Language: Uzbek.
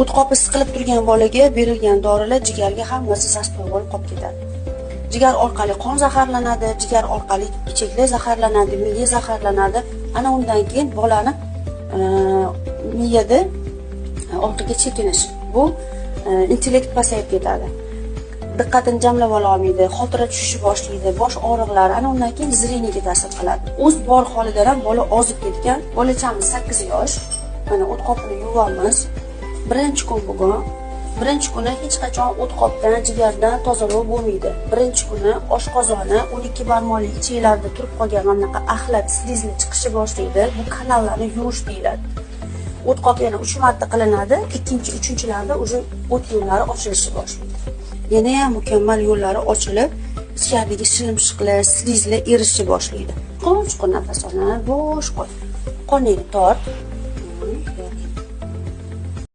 O't qopi siqilib turgan bolaga berilgan dorilar jigarga hammasi zastoy bo'lib qolib ketadi. Jigar orqali qon zaharlanadi, jigar orqali ichaklar zaharlanadi, miya zaharlanadi. Ana undan keyin bolani miyada orqaga chekinish. Bu intellekt pasayib ketadi. Diqqatini jamlab ola olmaydi, xotira tushishi boshlaydi, bosh og'riqlari, ana undan keyin zreniyaga ta'sir qiladi. O'z bor holidan ham bola ozib ketgan. Bolachamiz 8 yosh. Mana o't qopini yuvamiz. Birinchi kun bugun. Birinchi kuni hech qachon o't qopdan, jigardan tozalov bo'lmaydi. Birinchi kuni oshqozoni 12 barmoqli ichaklarida turib qolgan bunaqa axlat, slizli chiqishi boshlaydi. Bu kanallarni yuvish deyiladi. O't qop yana 3 marta qilinadi. Ikkinchi, uchinchilarda уже o't yo'llari ochilishi boshlaydi. Yana ham mukammal yo'llari ochilib, ichkaridagi shilimshiqlar, slizlar erishni boshlaydi. Chuqur nafas olib, bo'sh qo'y. Qoningni tort.